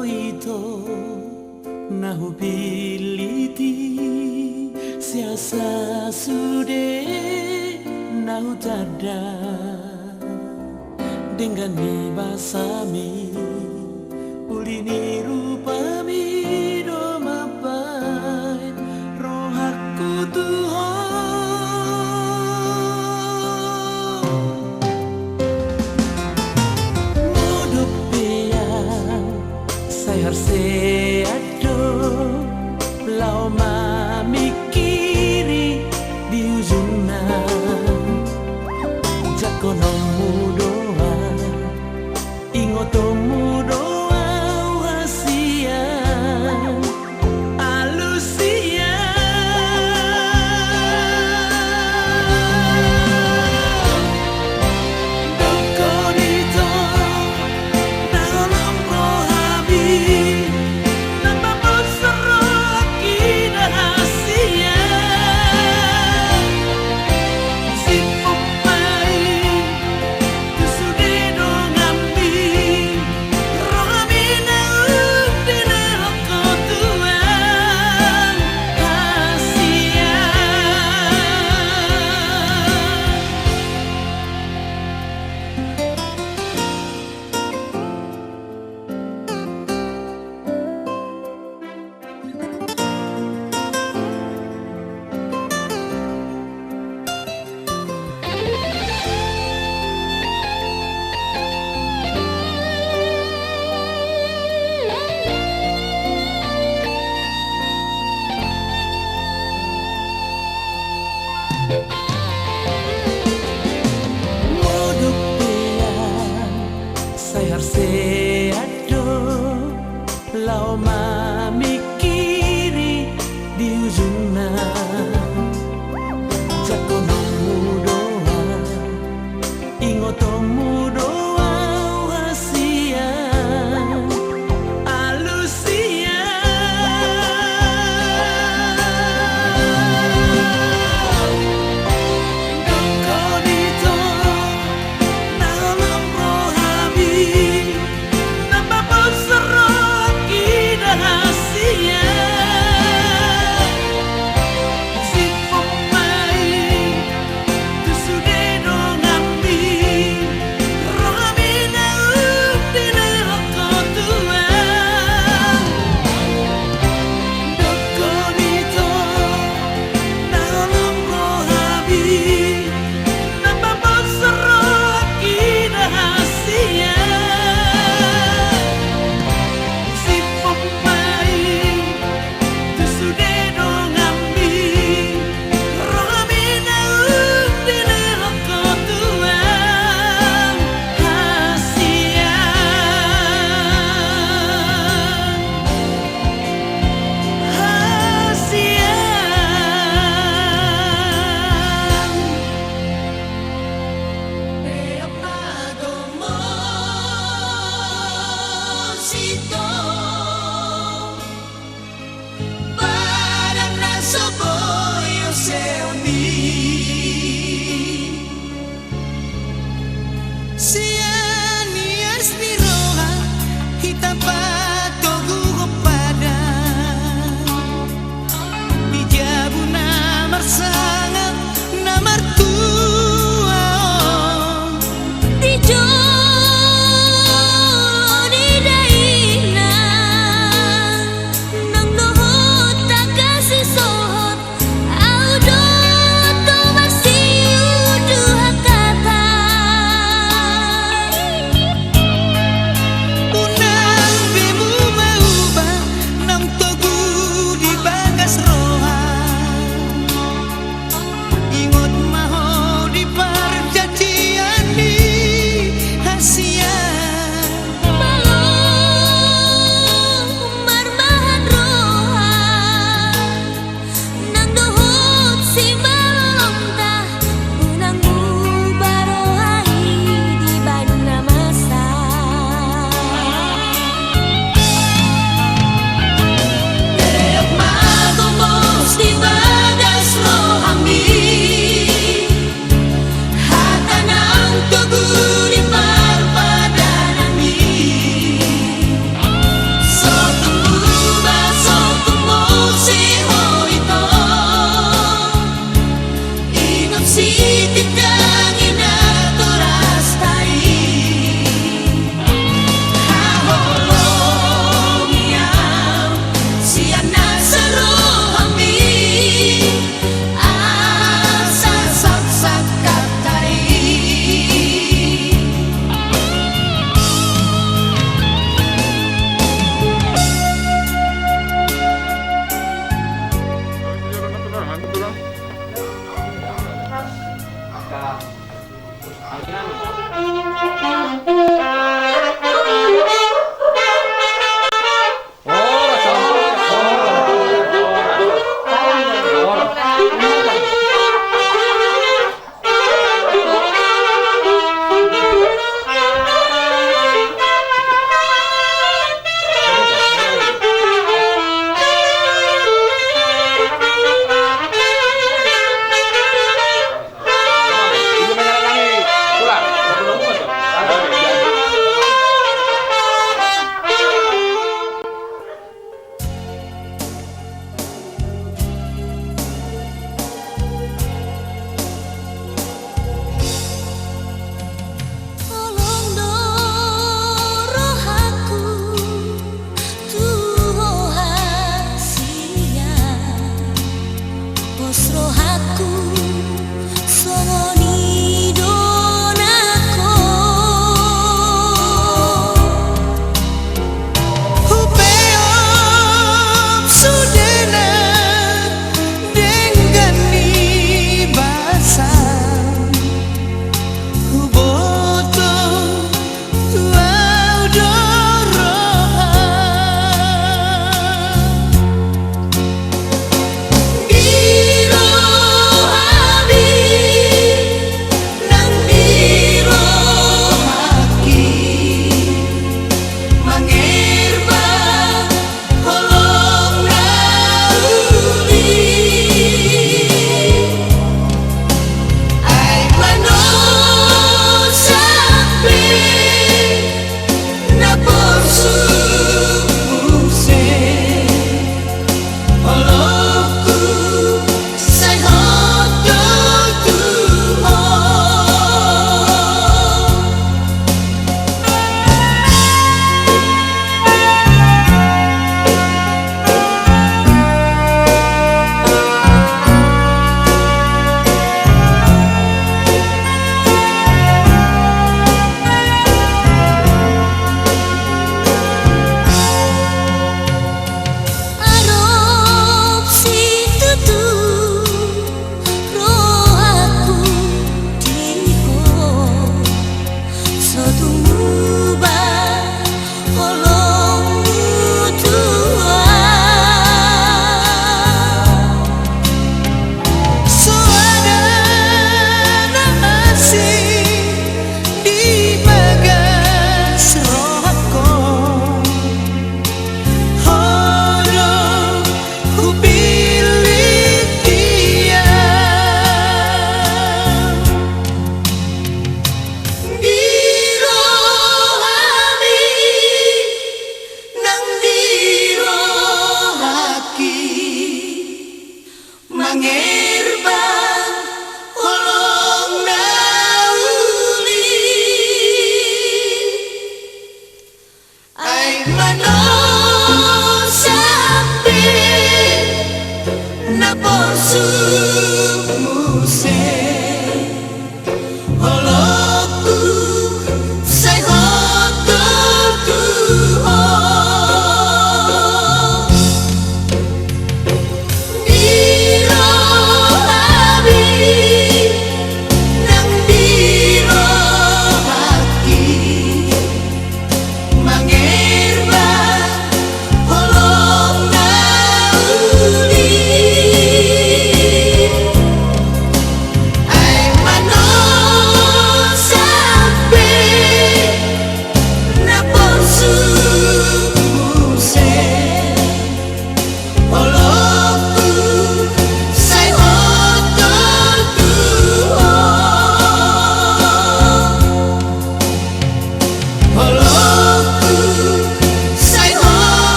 ito nahupiliti siasa sude nahu tada dengan basami ulini rupami do mapai rohaku Tuhan mudup yang saya harus ado lau mamikiri di ujungnya jakonomu doa ingotomu doa wasia alusia dokonito dalam rohabi nambah berserah kita rahasia saya harus ado lau mamikiri di ujungnya jakonomu doa ingotomu doa wasia alusia dokonito dalam rohabi nambah berserah kita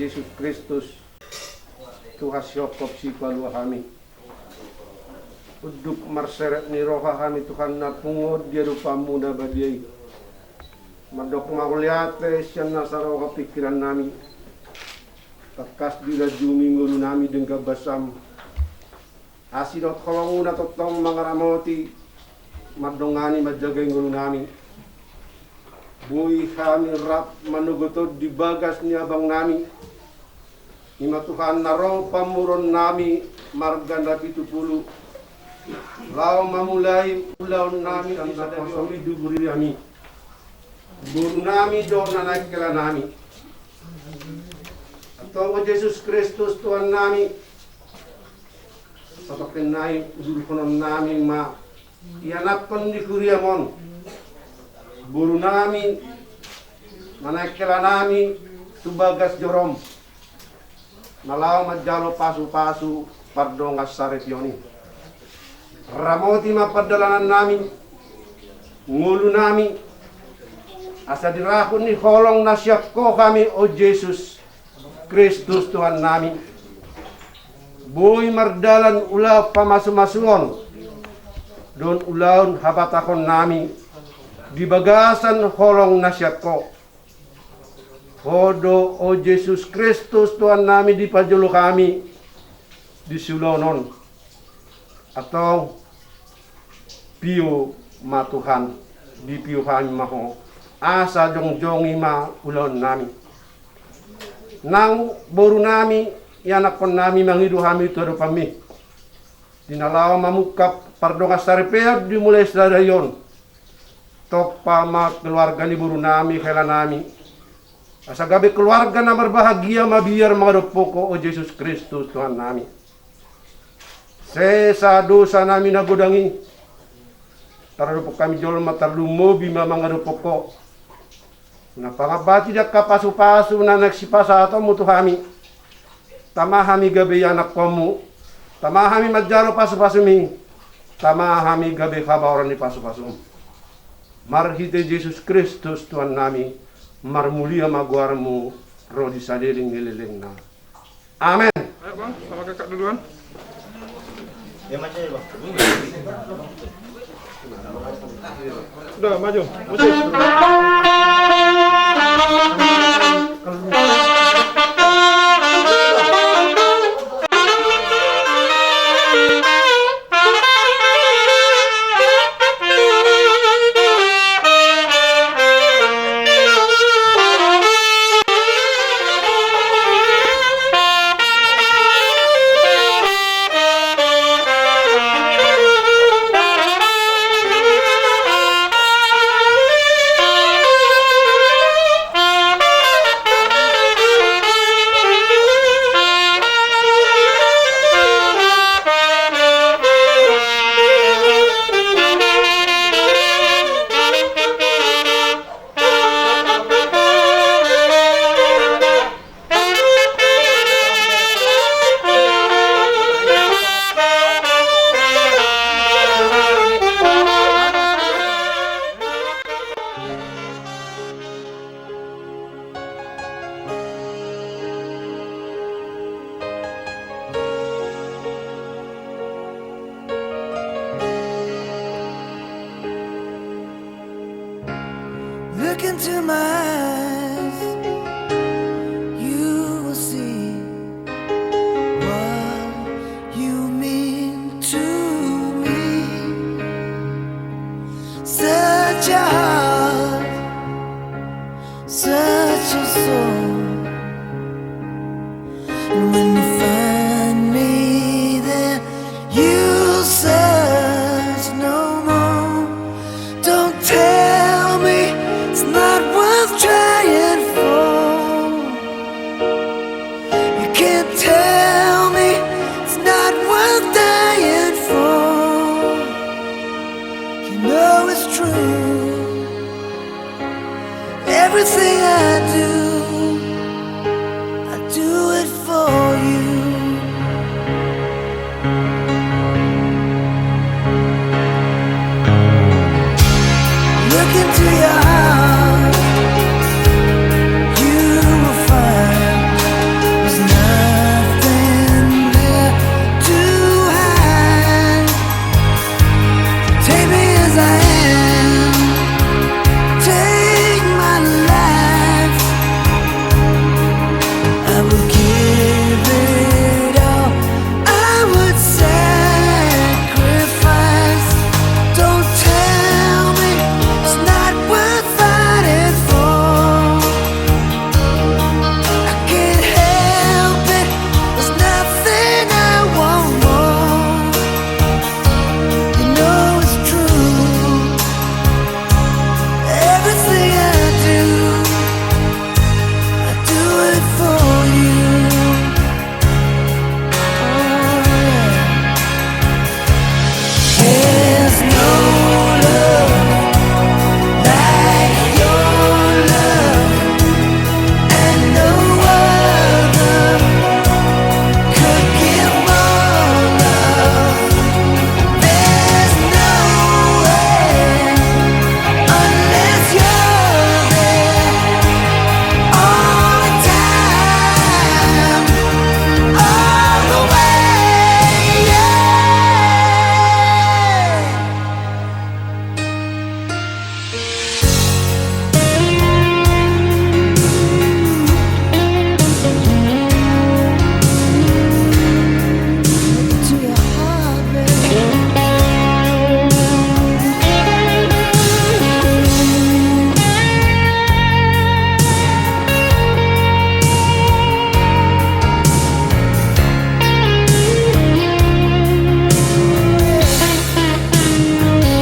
Yesus Kristus Tuhan syokop si palua kami uduk marseret ni roha kami Tuhan na pungod dia rupa muda badiai madok mauliate siya nasaroha pikiran nami takas bila juminggu nami dengan basam asidot kolonguna totong mangaramoti madongani majagay ngulu nami bui kami rap manugutod di bagas ni abang nami Ima Tuhan naro pamuron nami marganda 70 lao mamulai ulau nami ang napasomi duguri nami buru nami do nanak kela nami atau Yesus Kristus Tuhan nami sapakin nai guru konon nami ma ianapkan di kuriamon buru nami nanak kela nami tubagas jorom Nalaw majalo pasu-pasu pardongas sarepioni. Ramoti mapadalanan nami, ngulu nami, asa dirakun ni holong nasyap ko kami o Jesus Kristus Tuhan nami. Boy mardalan ulaw pamasu-masuon, don ulaw habatakon nami, di bagasan holong nasyap ko. Hodo o Jesus Kristus Tuhan nami di pajulo kami di sulonon atau piu ma Tuhan di piu kami maho asa jong-jongi ma ulon nami nang boru nami yanak kon nami mangidu kami todo pami dinalawa mamukap pardongas sarepea dimulai sadarayon tok pama keluarga ni boru nami kela nami asa gabi keluarga na berbahagia mabiar mga poko o Jesus Kristus Tuhan nami. Sesa dosa nami nagudangi. Tarado po kami jol matarlumobi mga poko. Napangabati dak kapasu-pasu na nagsipasa ato mo tuhami. Tamahami gabi anak komu. Tamahami madjaro pasu-pasumi. Tamahami gabi kabawaran ni pasu-pasum. Marhite Jesus Kristus Tuhan nami. Marmulia maguarmu rodi sadiring ngeliling na. Amin. Ayo bang, sama kakak duluan. Ya maju ya bang. Udah maju. Musik. Look into my eyes, you will see what you mean to me. Such a heart, such a soul. And when you find me there, you'll search no more. Don't tell me it's not worth trying for. You can't tell me it's not worth dying for. You know it's true. Everything I do it for you. Look into your heart, you will find there's nothing there to hide. Take me as I am, take my life. I will give it all, I would sacrifice. Don't tell me it's not worth fighting for. I can't help it, there's nothing I want more. You know it's true. Everything I do it for you. Oh yeah. There's no love like your love, and no other could give more love. There's no way unless you're there all the time, all the way, yeah. To your heart, baby.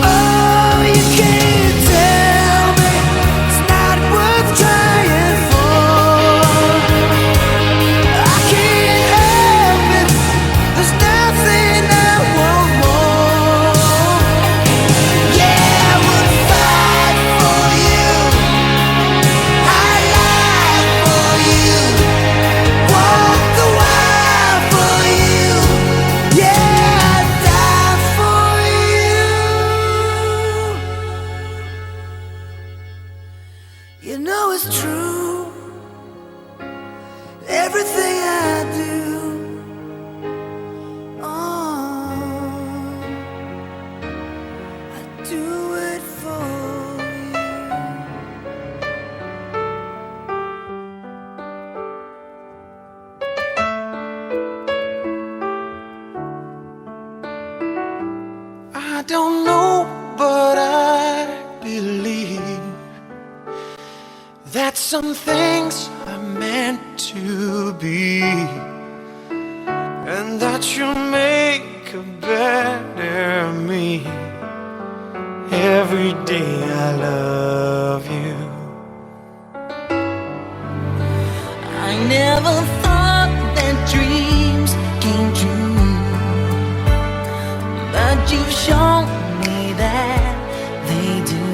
Oh, you can't tell me it's not worth trying for. I can't help it, there's nothing I want more. Yeah, I would fight for you, I lie for you, walk the wire for you. Yeah, I'd die for you. You know it's true. Everything I do, I do it for you. I don't know, but I believe that some things are meant to be, and that you'll make a better me. Every day I love you. I never thought that dreams came true, but you've shown me that they do.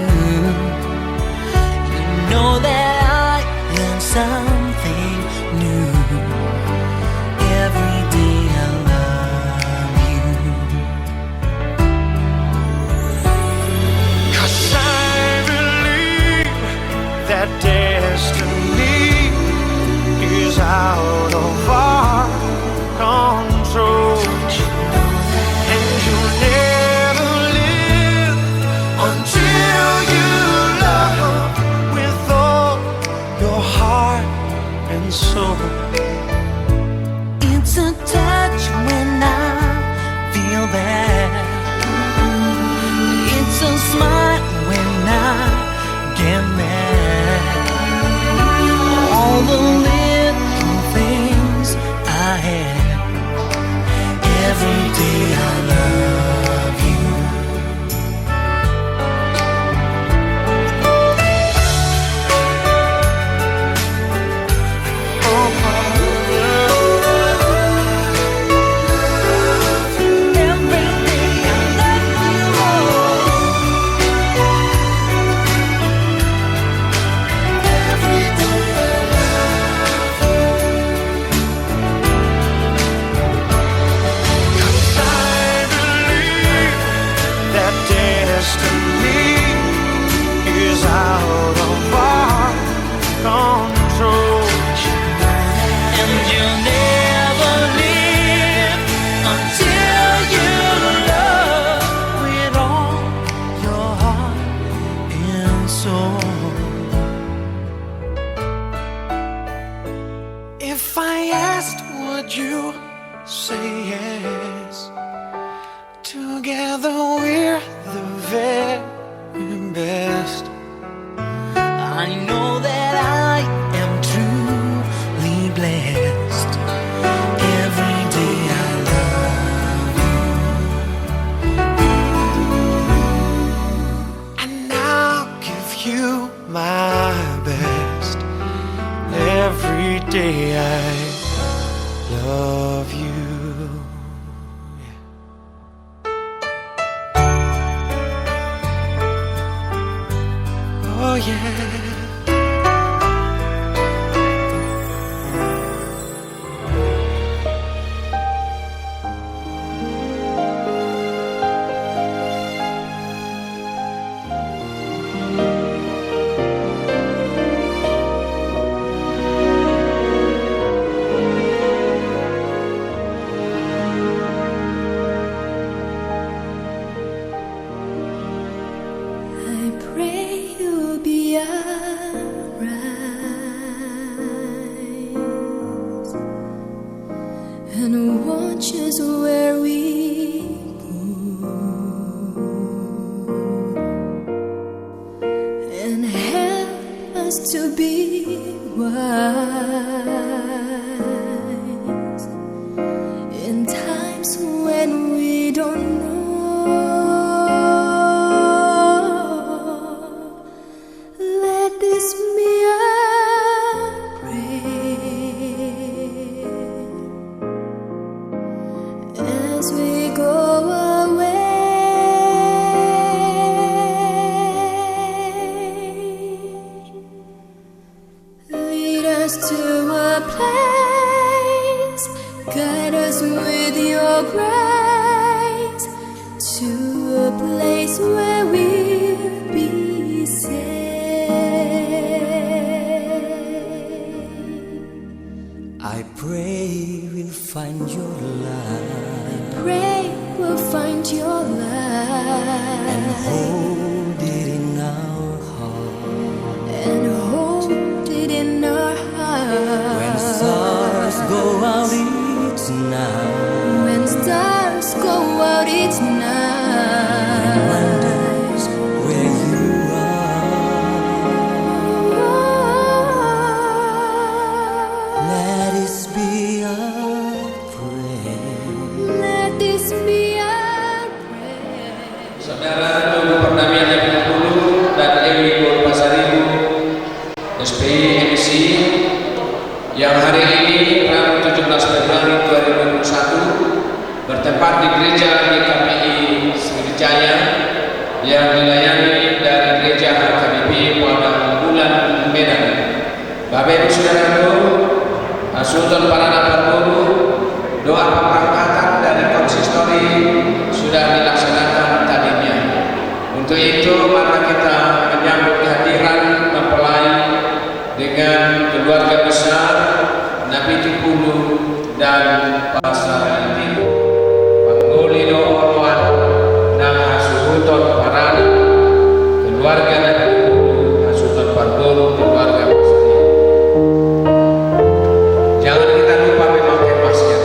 You know that I learn something new. Every day I love you. 'Cause I believe that destiny is out of our control, and you'll never laugh. It's a smile when I get mad. All the little things I have. Every day I love you. If I asked, would you say yes? Together we're the very best. I know that I am truly blessed. Every day I love you. And I'll give you my best. Every day I love you. Oh yeah. I pray you'll be alright, and watch us where we go, and help us to be wise in times when we don't know. Let this be our prayer as we go away. Lead us to a place, guide us with your grace, to a place where we'll be safe. I pray we'll find your light. Pray we'll find your light And hold it in our heart. and hold it in our heart. When stars go out each night, When stars go out each night, wonders where you are. Let this be our prayer. let this be our prayer. Saudara Tunggu Perdamaian yang ke-10 dan Enrico Pasaribu SPI MC yang hari ini Rabu 17 Februari 2021 bertempat di Gereja GKPI Sriwijaya yang dilayani dari Gereja HKBP Muhammad Bulan Medan. Bapak Ibu Saudaraku, Sultan Parana Parburu, doa pemberkatan dari konsistori sudah dilaksanakan tadinya. Untuk itu mari kita menyambut kehadiran mempelai dengan keluarga besar Nabi Tukulu dan Pasar Ibu Panggolino Orwan dan Hasuhuton Parana, keluarga Nabi Tukulu, Hasuhuton Parburu, keluarga Pasar Ibu. Jangan kita lupa memakai masker.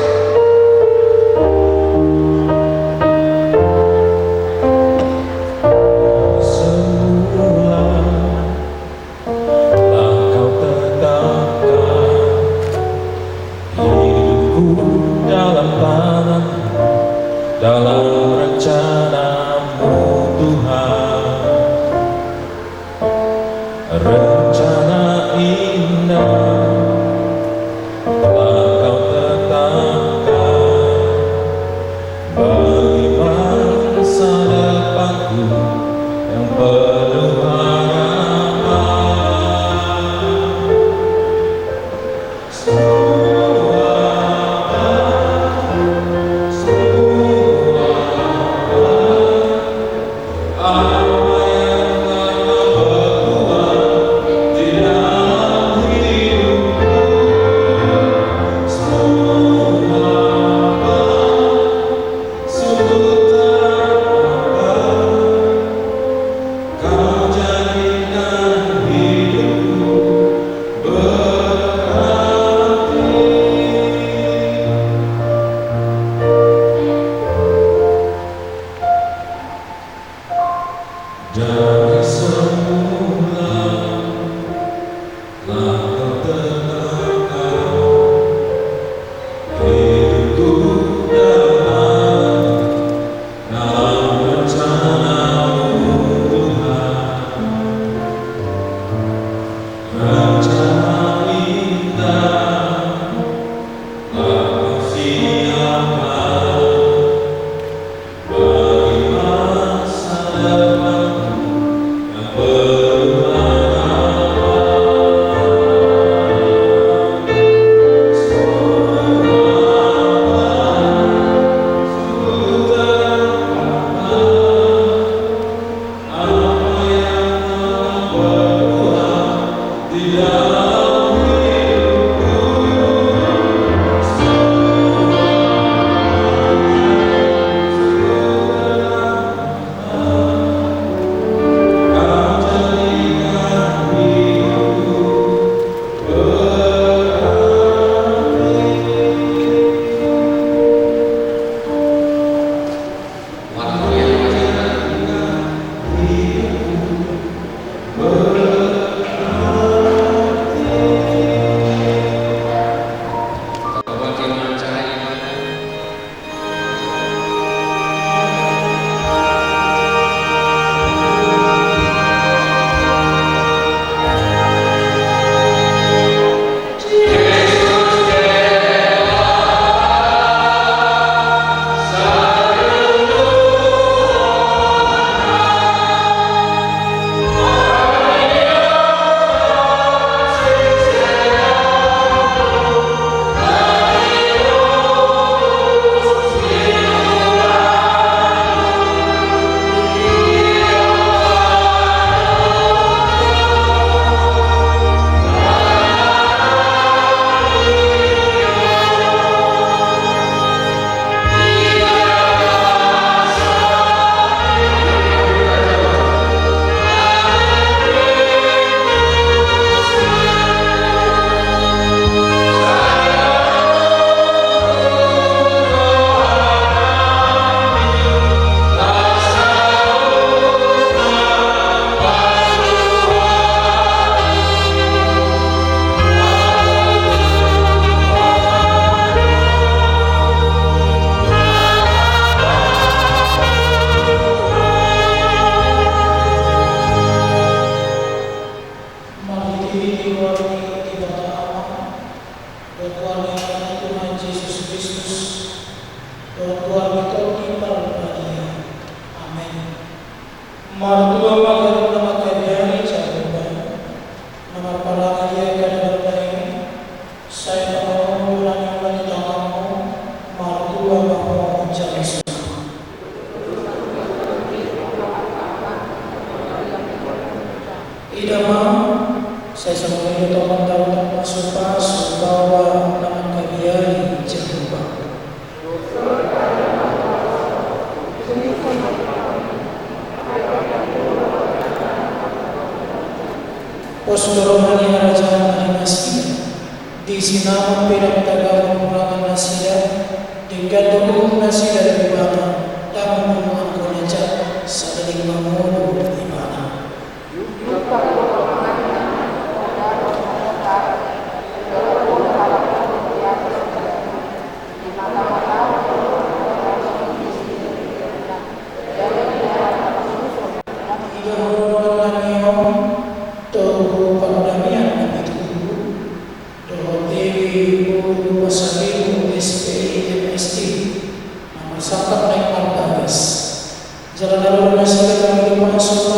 Jalan lalu nasi kami masuk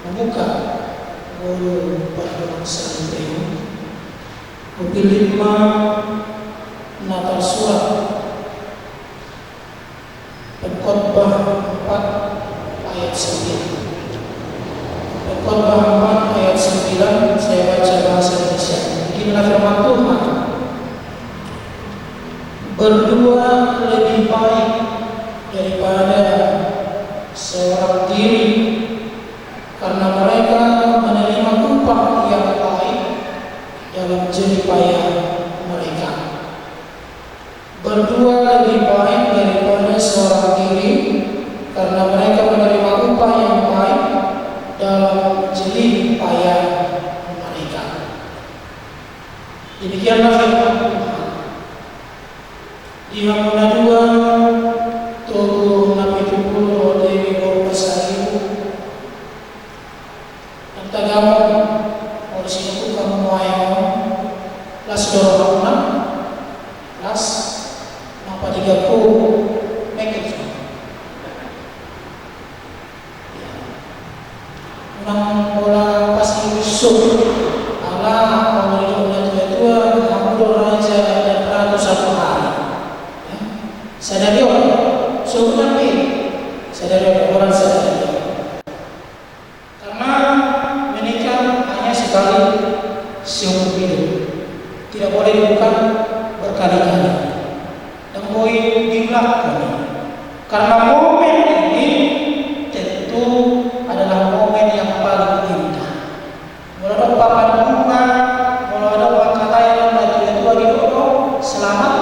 membuka guru pada pesantren Bukit 5 Natal Surat Pengkhotbah 4 ayat 9. Pengkhotbah 4 ayat 9 saya baca bahasa Indonesia. Beginilah firman Tuhan. Berdua lebih baik daripada seorang diri, karena mereka menerima upah yang baik dalam jerih payah mereka. Berdua lebih baik daripada seorang diri, karena mereka menerima upah yang baik dalam jerih payah mereka. Demikianlah firman Tuhan. Di Hamuna 2 Togo Nabi Tupulu Dewi Guru Pasaribu dan Tagamu Polisi Nuku Kamu Muayamo Las Doro Hamuna Las Mapa 30 Mekit Unang bola Pasiribu Sub Allah Pemerintah Tua Hamudor Raja dan Ratu Satu Hari. Sadari orang, suruh nabi, sadari orang sadari. Karena menikah hanya sekali seumur hidup, tidak boleh dilakukan berkali-kali. Dan boleh diulang. Karena momen ini tentu adalah momen yang paling indah. Mulai ada papan bunga, mulai ada kata yang tua di selamat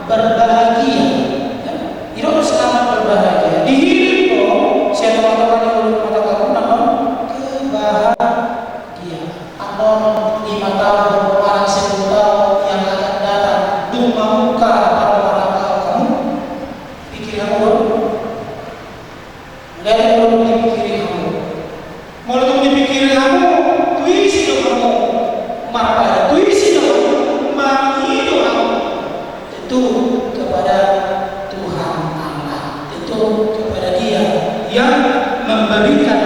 berbahagia. Hidup selamat berbahagia. Di hidup saya teman-teman yang belum mengatakan namun kebahagiaan. Anon 5 tahun orang 10 tahun yang akan datang dumma muka atau orang kamu pikir kamu dan belum dipikir kamu belum dipikir kamu tuisi kamu marah tuisi kamu menghidup kamu tentu kepada kepada Dia yang memberikan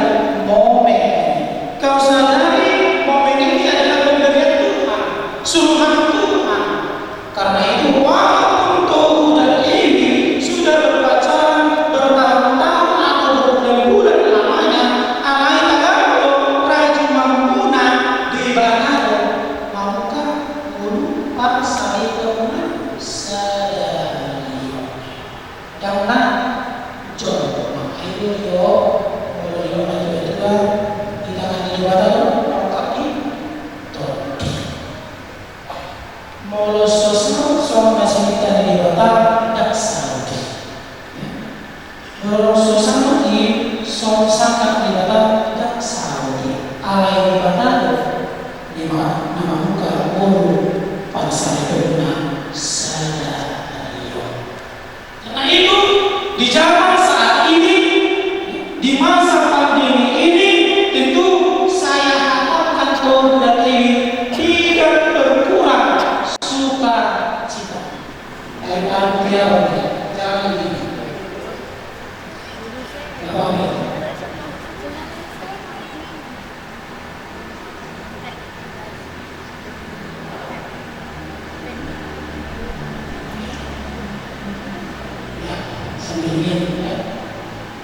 momen. Kau sadari momen ini adalah pemberian Tuhan, suruhan Tuhan. Karena itu walaupun Togu dan ini sudah berpacaran bertahun-tahun atau berbulan-bulan lamanya, alai tagalo raja Mampuna di Banado, maukah guru parsai kemudian sadari karena John, makanya yo kalau di mana juga di tangan di badan orang di topi. Molo sosok sama masih kita di badan tak saudi. Molo sosok di sangat di badan tak saudi. Alai di badan di mana nama muka guru pasal benar sadari. Karena itu di zaman saat ini, di masa pandemi ini, tentu saya harapkan Togu dan ini tidak berkurang sukacita. Jangan ini.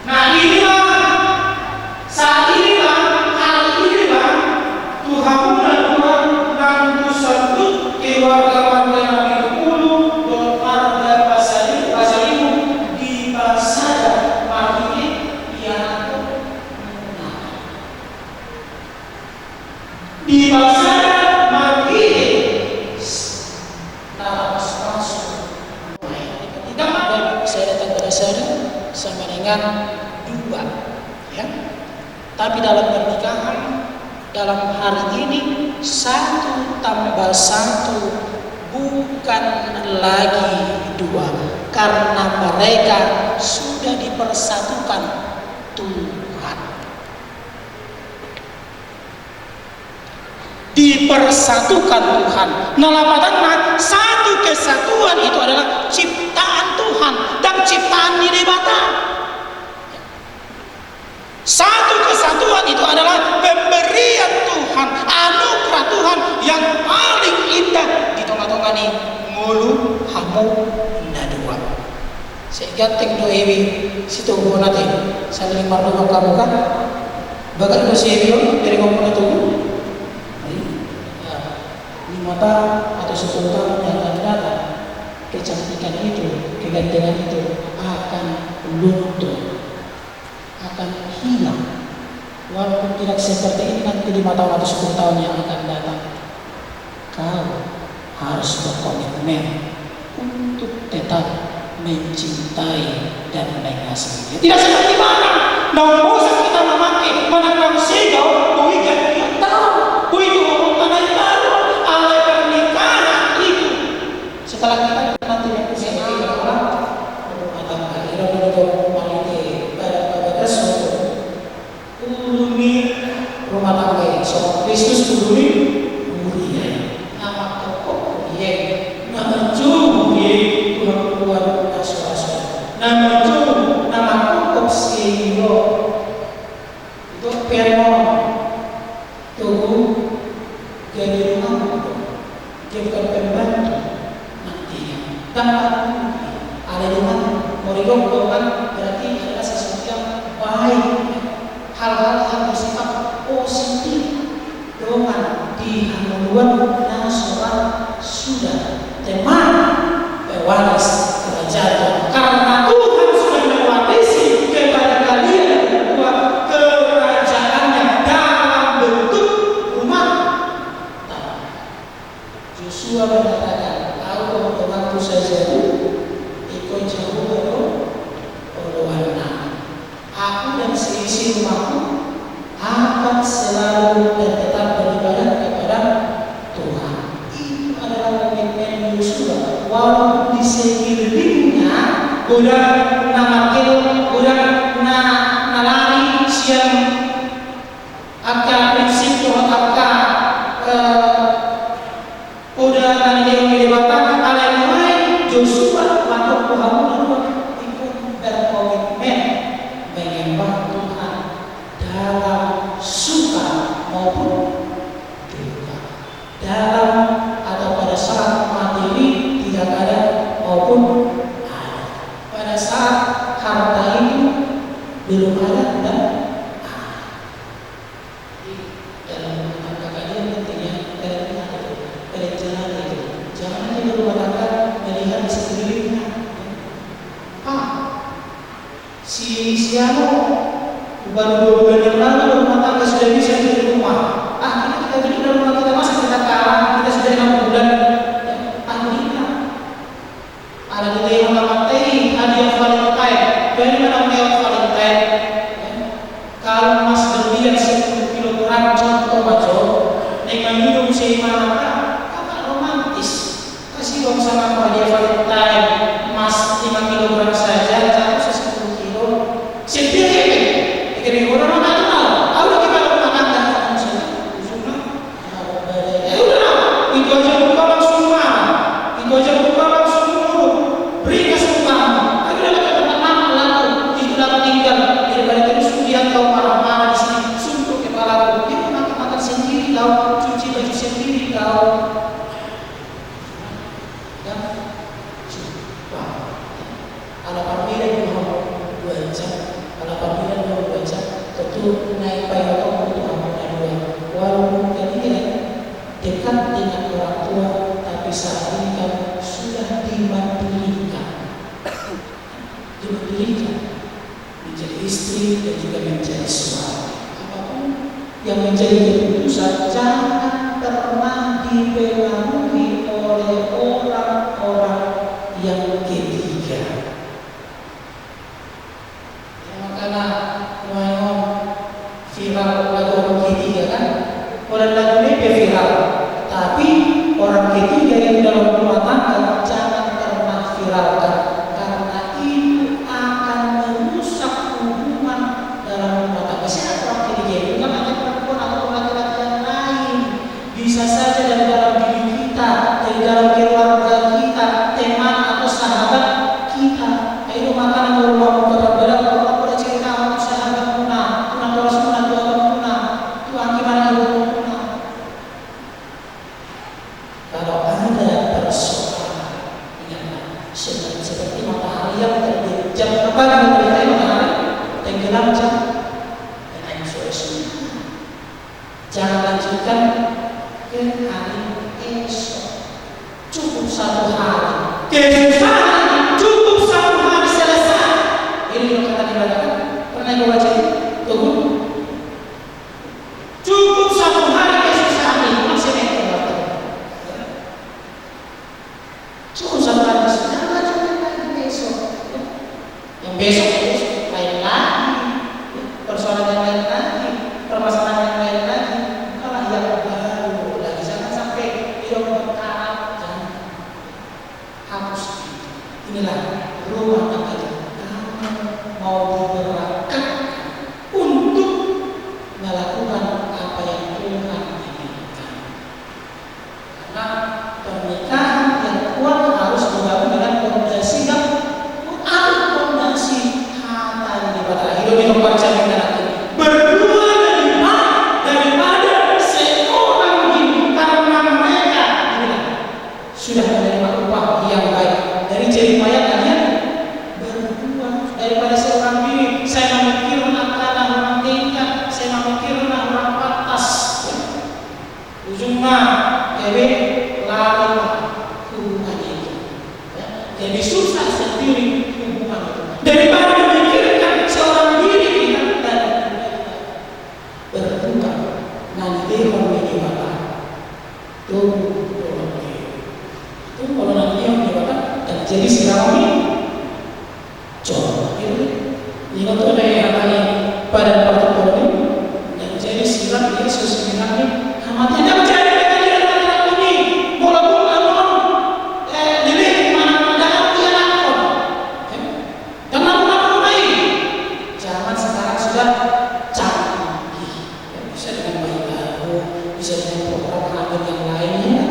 Nah inilah saat inilah hari inilah Tuhan dan tersebut keluarga-keluarga Nabi Tupulu dan warga Pasaribu di Pasada Martini yang di Pasada Martini saya datang pada sana sama dengan 2 ya. Tapi dalam pernikahan dalam hari ini 1 tambah 1 bukan lagi 2 karena mereka sudah dipersatukan Tuhan. Dipersatukan Tuhan. Nalapatanna satu kesatuan itu adalah ciptaan Tuhan dan ciptaan diri bata. Satu adalah pemberian Tuhan, anugerah Tuhan yang paling indah di tengah-tengah ni ngulu hamu nadua. Sehingga tek do ewi situ bonate saling marno kamu kan bagat do serio dari ngomong itu. Di mata atau 10 tahun yang akan datang, kecantikan itu, kegantengan itu akan luntur, akan hilang. Walaupun tidak seperti ini nanti 5 tahun atau 10 tahun yang akan datang, kau harus berkomitmen untuk tetap mencintai dan mengasihi. Tidak seperti mana, namun bosan kita memakai menangkap sego, buikan dia tahu, buikan orang tanah baru, alai pernikahan itu. Setelah kita nanti yang bisa orang rumah tangga, hidup malite pada kesempatan, ulumi rumah tangga, so Kristus ulumi mulia, nama pokok dia, nama jauh dia, Tuhan Tuhan nama jauh, nama pokok sehingga itu permon tubuh jadi rumah dia bukan pembantu nantinya dapat ada rumah morigong bukan berarti adalah sesuatu yang baik, hal-hal yang bersifat positif doang di haluan nasional sudah teman pewaris kerajaan karena Tuhan sudah mewarisi kepada kalian berdua kerajaannya dalam bentuk rumah. Joshua mengatakan, aku teman-temanku saja ikut jauh berwarna. Aku dan seisi rumahku akan selalu dan tetap beribadah kepada Tuhan. Itu adalah komitmen Joshua. Walaupun di sekelilingnya udah namakil, udah nalari siang akan prinsip Tuhan akan udah nanti melewatkan alai mulai Joshua waktu Tuhan ikut berkomitmen menyembah Tuhan dalam suka maupun duka, dalam atau pada saat materi tidak ada maupun ada, pada saat harta itu belum ada dan dalam rumah tangga kalian pentingnya kalian ada perencanaan itu. Jangan hanya rumah tangga melihat di sekelilingnya. Si Siano baru 2 bulan yang lalu rumah tangga sudah bisa beli rumah. Kita beli rumah kita masa kita kalah, kita sudah 6 bulan. Akhirnya ada nilai yang materi hadiah Valentine. Dari mana hadiah Valentine? Kalau Mas berlian 10 kilogram contoh majo, dengan minum seimana, kakak romantis. Kasih dong sama hadiah Valentine, Mas 5 kilogram saja, jatuh 10 kilo. Setiap ini orang tak tahu. Aku kita rumah tangga kan saja. Itu aja bukan langsung mana. Itu aja bukan langsung dulu. Beri kesempatan. Akhirnya kita tenang lalu tidak tinggal daripada terus kemudian kau marah-marah di sini. Suntuk kepala kita makan sendiri kau, cuci baju sendiri kau. Dan coba. Ala pamila yang mau baca, ala pamila yang mau baca, tentu naik payah untuk amanah dua. Walaupun kalian dekat dengan orang tua, tapi saat ini kamu sudah dimandirikan, menjadi istri dan juga menjadi suami. Apapun yang menjadi keputusan, jangan pernah dipengaruhi oleh orang-orang yang ketiga. Makanya viral lagu orang ketiga kan, orang lagu ini viral. Tapi orang ketiga yang dalam rumah tangga jangan pernah viralkan, karena itu akan merusak hubungan dalam rumah tangga. Siapa orang ketiga itu? Bukan hanya perempuan atau laki-laki yang lain, bisa saja dari dalam diri kita, dari dalam keluarga kita, teman atau sahabat kita. Itu makanan rumah berbeda. Kalau cerita sahabat punah, punah terus punah, dua punah. sudah. Jangan lanjutkan ke hari esok. Cukup 1 hari. Kesusahan cukup 1 hari selesai. Ini yang kata dikatakan. Pernah kau baca itu? Tunggu. Cukup 1 hari kesusahan ini maksudnya itu. Cukup 1 hari kesusahan. Jangan lanjutkan lagi besok. Yang besok lain lagi. Persoalan yang lain lagi. Permasalahan yang lain lagi. Kalah yang baru lagi. Jangan sampai hidup berkarat. Jangan hapus. Inilah rumah tangga kita. Kamu mau berangkat untuk melakukan apa yang Tuhan inginkan. Karena pernikahan yang kuat harus dibangun dengan fondasi yang kuat, fondasi harta yang daripada hidup di tempat yang nanti berdua daripada seorang ini, karena mereka sudah menerima upah yang baik dari jeripaya kalian berdua. Daripada seorang diri saya memikirkan akan orang tingkat, saya memikirkan orang patas, ujungnya lari hubungan itu, jadi susah sendiri hubungan itu. Daripada memikirkan seorang diri dan berdua nanti menyebabkan tuh kalau nanti yang menyebabkan dan jadi sirawi coba ini untuk daerah pada pertemuan ini dan jadi sirat Yesus mengenai amatnya menjadi dengan ini walaupun diri mana dalam dia lakon dan lakukan baik. Zaman sekarang sudah canggih, bisa dengan baik baru, bisa dengan program hamil yang lainnya.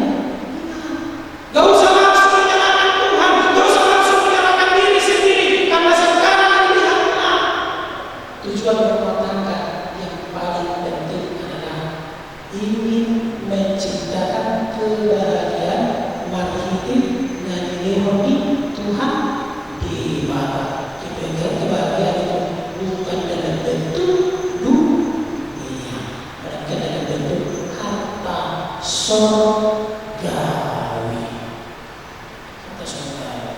Gak usah langsung menyalahkan Tuhan, gak usah langsung menyalahkan diri sendiri, karena sekarang ini tujuan berumah tangga yang paling penting adalah ingin menciptakan kebahagiaan maritim dan rohani Tuhan di mana kebahagiaan itu bukan dalam bentuk dunia, melainkan dalam bentuk harta surgawi. Harta surgawi.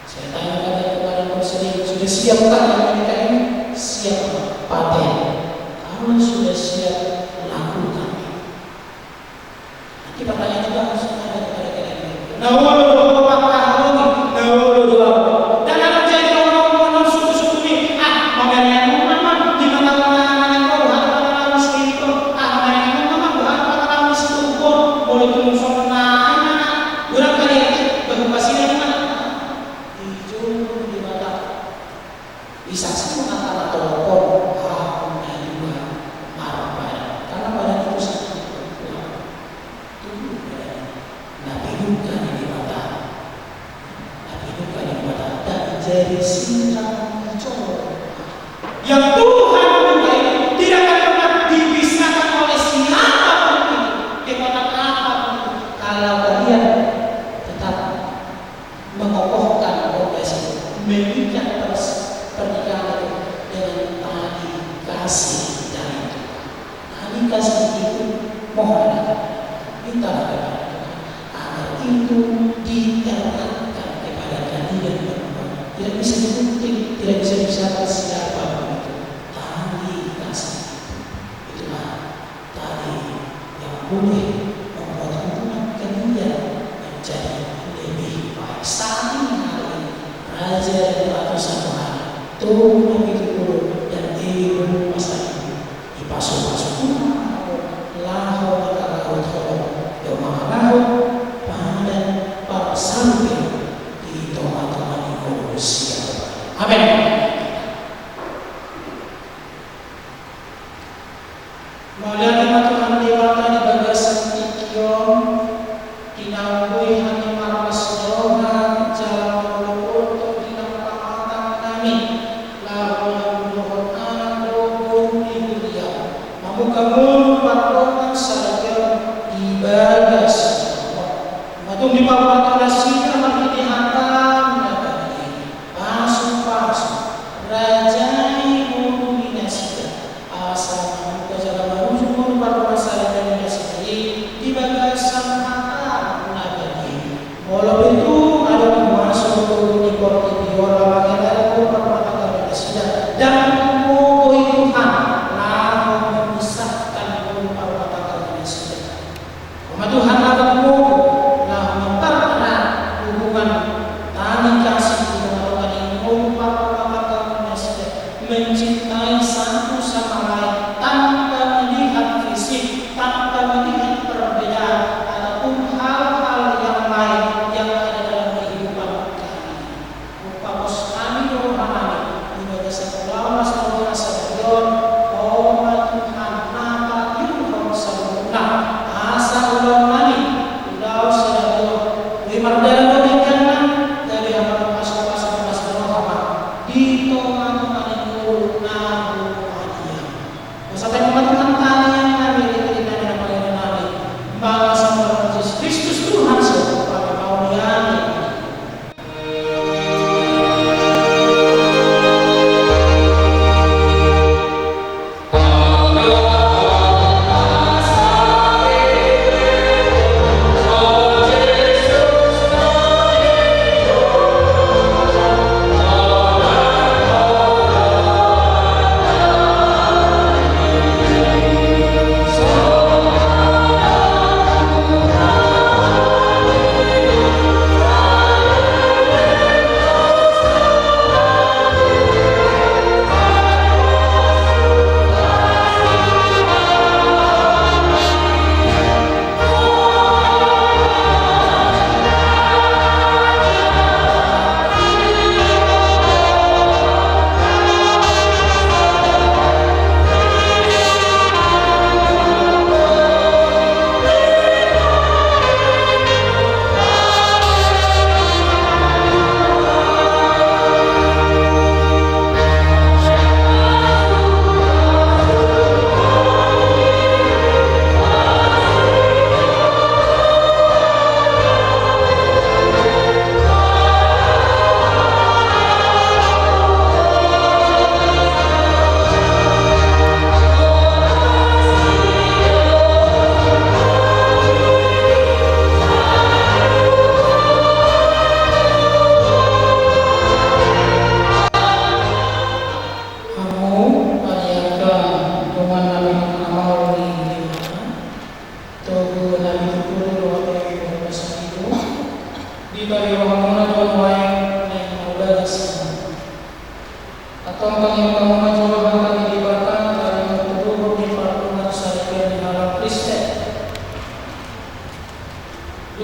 Saya tanyakan kepada konseling, sudah siapkah yang menikah ini? Siap paten. Kalau sudah siap, lakukan. Nanti pertanyaan juga harus ada kepada kalian. Dan kalau jadi orang suku-suku ini, mengenai mama di mana kau harus itu, mengenai mama harus itu, boleh tunggu soalnya, berapa kali berpasir di mana? Hijau di mata, bisa sih antara telepon, hapusnya juga marah, karena pada itu sangat berkurang. Nabi bukan di mata, dan jadi sinar hijau yang Tuhan memulai tidak akan pernah dipisahkan oleh siapapun itu, kekuatan apapun itu, kalau kalian tetap mengokohkan fondasi, mengikat terus pernikahan itu dengan tali kasih dari Tuhan. Tali kasih itu mohonlah minta kepada Tuhan agar itu diterapkan kepada kalian berdua. Tidak bisa digunting, tidak bisa disalah siapapun itu. Tali kasih itulah tali yang boleh membuat hubungan kalian menjadi lebih baik. Saat ini hari ini Raja dan Ratu satu hari turun itu turun dan ibu masa itu dipasung-pasung lahor lahor lahor pada para sambil di teman-teman Indonesia. Amin. Mulia Tuhan dewata di bagasan ikion dinambui hati marmas doa jalan untuk dinamatan kami lalu mohon ando di dunia mamukamu patronan saja di bagas matung di bawah tanah makin dihantam pasu-pasu rajai dominasi asal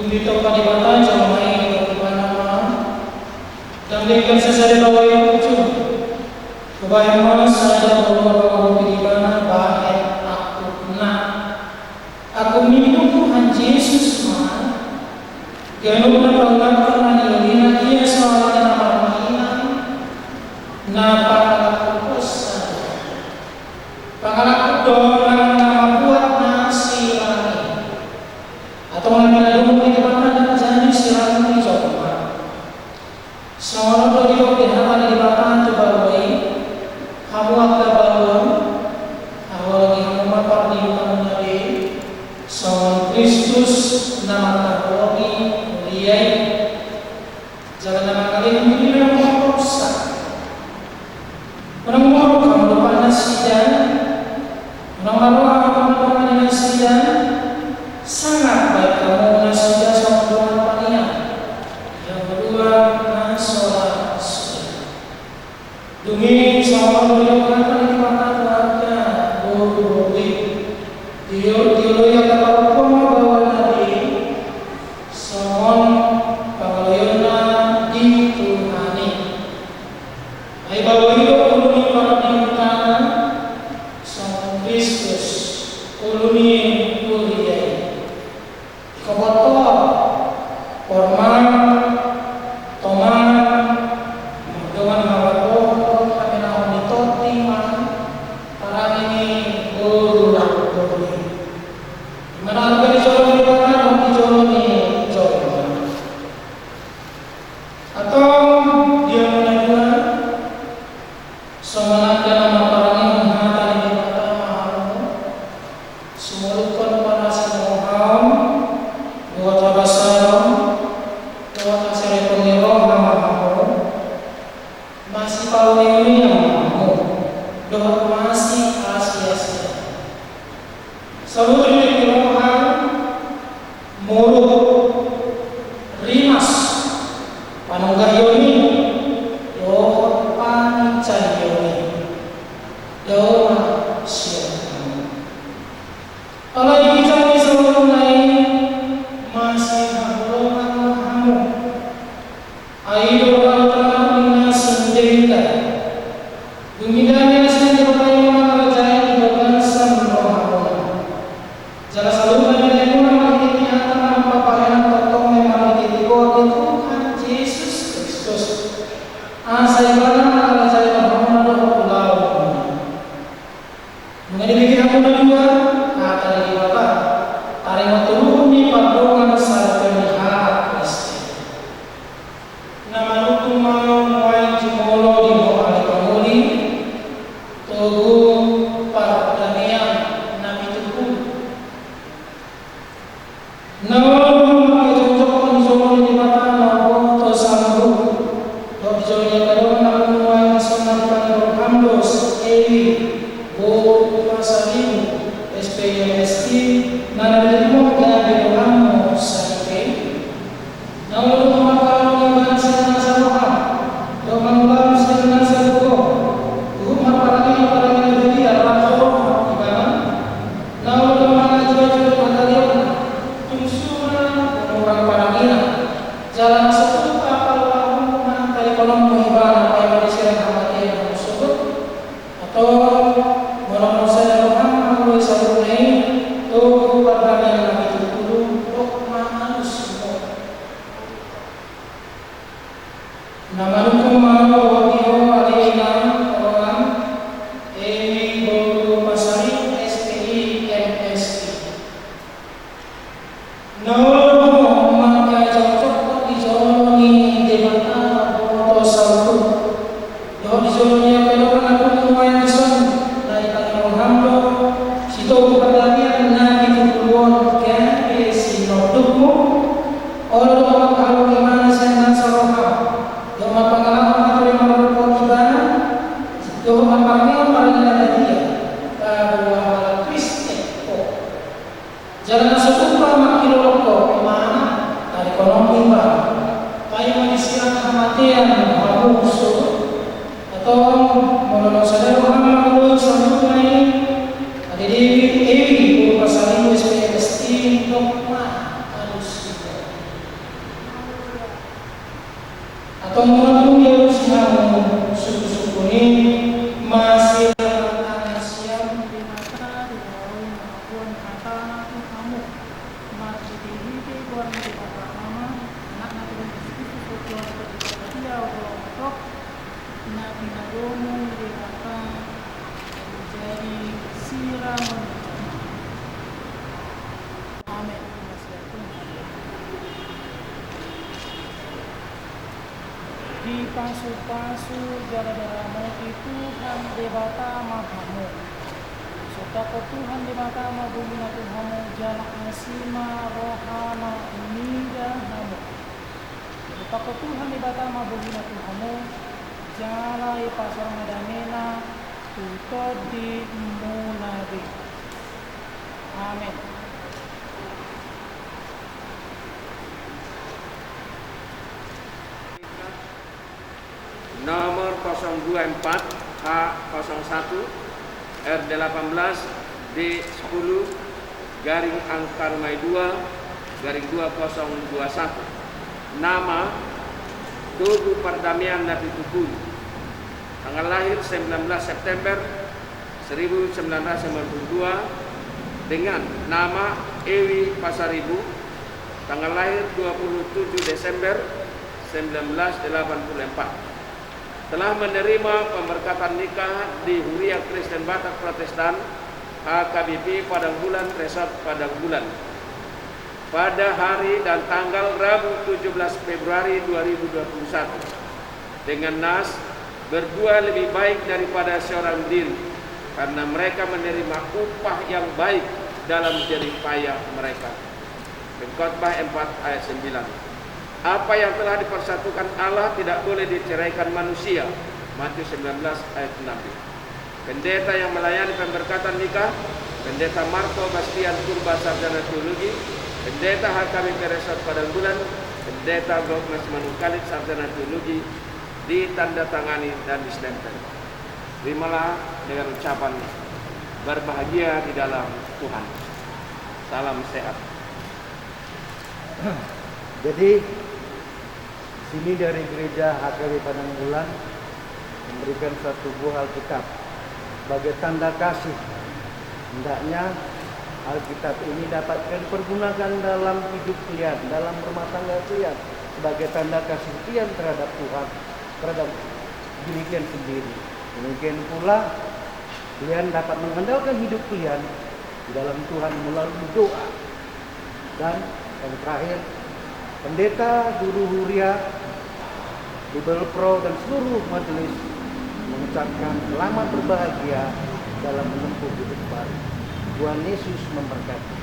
di tempat di mana jauh main di mana dan dengan sesari bawa yang lucu kebayang mas saya bawa di mana bahaya aku aku minum Tuhan Yesus mah gano na pangkat na nilina iya sa na marmahinan na pangalakupos pangalakupos na mabuhat na si Rani atau mengalami di depan dan janji si Rani coba seorang beliau di halaman di belakang tu baloi kamu akan balon awal lagi kamu mapar di depan Nabi seorang Kristus nama Nabi muliai jangan nama kalian ini memang merusak menang kamu lupa nasidan menang kamu lupa nasidan sangat baik kamu nasidan sama Tuhan pania yang kedua nasolah demi sama beliau kan di mata keluarga bodi dia yang dapat bawa Nabi son panglayona di Tuhani ay bawa hidup uluni para dimutana son Kristus uluni uliyay ikaboto formal toman dengan mawato kami nahon dito timan para ini ulang tuli mana ka di jolo ni bata di jolo ni jolo atau dia menanya semangat nama parangin hata ni bata mahal sumulut kon para sa moham buat abasaro buat asere pengiro mahal masih tahu ini yang mau doa masih asia-asia seluruh Tuhan mulut rimas panunggah yoni doa panicai yoni doa siapa kalau dibicara seluruh lain masih belum kamu ayo doa sendiri Dumidanya sendiri berkaya mengerjai di bagian sembroh Jala selalu menjadi orang yang diantara paparan potong memang ditiko di Tuhan Yesus Kristus. Asal ibadah mengerjai Muhammad Pulau. Mengenai pikiran muda dua, kata di bapak, tarik turun di padongan sarjana hak Kristi. Nama lutu mau mulai jumolo di bawah pamuli. Tugu pardamian nabi tugu nawal majok konjol di mata nawo to sambu do jonya karo namu wa sunan paniro hamdos ewi bo pasalimu SPMST nana mo gabe amu saite nawal makalo ni bansa na sawa do manglam sana sawo jalan satu kapal lalu menantai kolom pengibaran apa yang disirah hamati yang tersebut atau orang saya Tuhan melalui satu naik tuh pada yang itu dulu untuk manusia nama hukum mau wakil alina orang ini baru pasari SPI MSI Jalan sesuatu makiloloko mana dari ekonomi pak, kayak mengisirkan kematian hamus atau menolong saudara Muhammad sallallahu alaihi ada di pasal ini SPST dogma harus Pengulangan Yerusalem suku-suku ini masih bertanah siam di mata di bawah maupun kata anak kamu masih di buat di mata mama anak dan istri suku dia untuk nabi nadomu di mata menjadi siram. Amin. Di pasu-pasu gara-garamu itu Tuhan debata mahamu Sotako Tuhan debata mabumina Tuhamu jana asima rohana nidahamu Sotako Tuhan debata mabumina Tuhamu jala ipasang madamena tutod di munadi. Amin. Nomor 024 H01 R18 D10 garing angka rumai 2 garing 2021. Nama Tugu Perdamaian Nabi Tukul. Tanggal lahir 19 September 1992 dengan nama Ewi Pasaribu. Tanggal lahir 27 Desember 1984. Telah menerima pemberkatan nikah di Huria Kristen Batak Protestan HKBP Padang Bulan Resort Padang Bulan pada hari dan tanggal Rabu 17 Februari 2021 dengan nas berdua lebih baik daripada seorang diri karena mereka menerima upah yang baik dalam jerih payah mereka. Pengkhotbah 4 ayat 9. Apa yang telah dipersatukan Allah tidak boleh diceraikan manusia. Matius 19 ayat 6. Pendeta yang melayani pemberkatan nikah, Pendeta Marco Bastian Purba Sarjana Teologi, Pendeta HKBP Resort Padang Bulan, Pendeta Gogmas Manungkalit Sarjana Teologi, ditandatangani dan distempel. Terimalah dengan ucapan berbahagia di dalam Tuhan. Salam sehat. Jadi sini dari gereja HKBP Padang Bulan memberikan satu buah Alkitab sebagai tanda kasih. Hendaknya Alkitab ini dapat dipergunakan dalam hidup kalian, dalam rumah tangga kalian sebagai tanda kasih kalian terhadap Tuhan, terhadap diri kalian sendiri. Demikian pula kalian dapat mengandalkan hidup kalian di dalam Tuhan melalui doa. Dan yang terakhir, pendeta, guru Huria, Bible Pro dan seluruh majelis mengucapkan selamat berbahagia dalam menempuh hidup baru. Tuhan Yesus memberkati.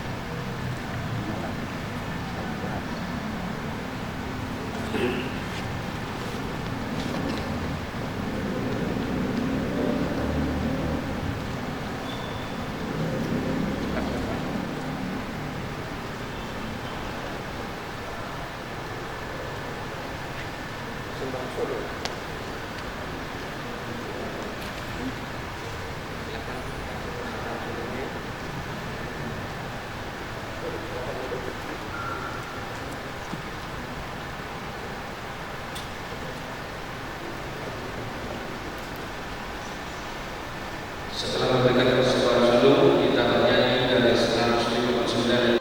Setelah memberikan persembahan dulu, kita bernyanyi dari 159 yang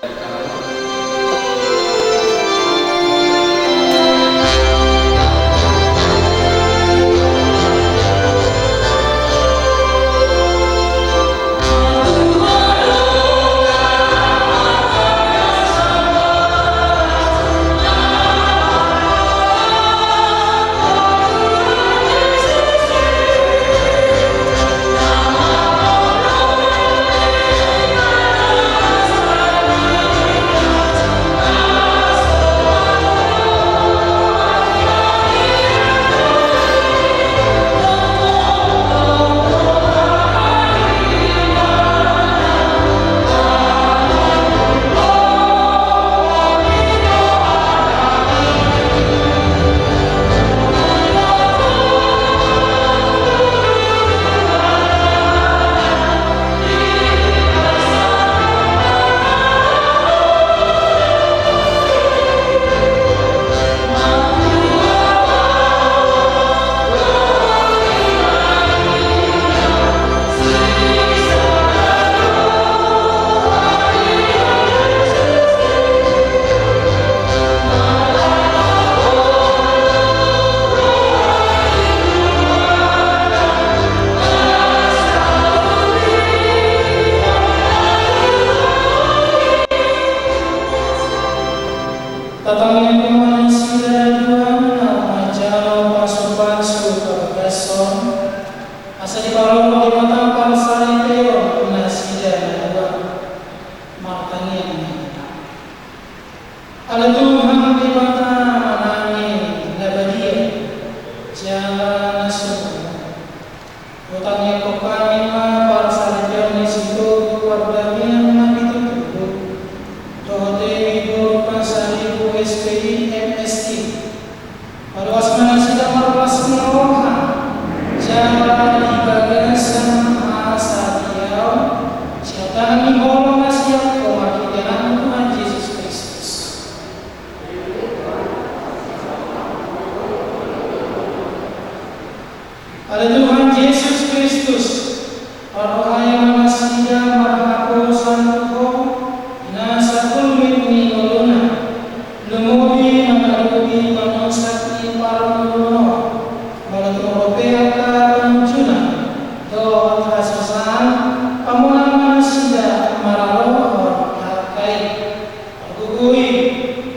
Datangnya manusia Tuhan majau pasu-pasu kebagason asa di parolo di mata palsari teo nasida dua martanya ala Tuhan di mata manani nabadia jalan nasu utangnya kopani ma palsari teo ni situ wardamian nabi tutup dohote ibu pasari bu SPI MST Marwas manasida marwas meroha jalan di bagian sama asadiau siapa ni bolong nasiap kewakilan Tuhan Yesus Kristus. Ada Tuhan Yesus Kristus Arwahaya manasida marhaku santuho nasakul mitni uluna lumubi manalubi manusati paramuno balat Europea ka panjuna do hasusan pamunan manusia maralo hakai gugui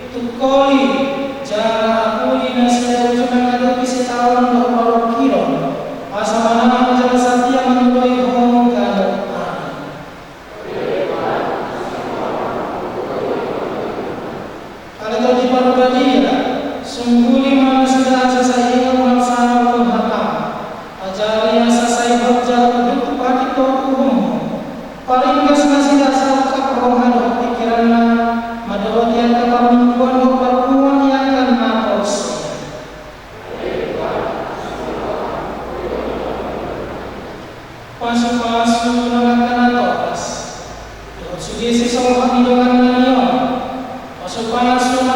tukoli jara akuli nasida ujuna ngalubi setahun do parokiro asa manana majala satya manuloi hong kano kalau di Parbadia, sungguh mana sudah selesai melaksanakan hukum hakam. Ajari yang selesai berjalan untuk bagi hukum. Paling gas masih dasar keperohan pikirannya, madawat yang keperluan keperluan yang akan napos. Pasu-pasu nagakan atas. Sudah sesuatu hidungan nanion. Pasu-pasu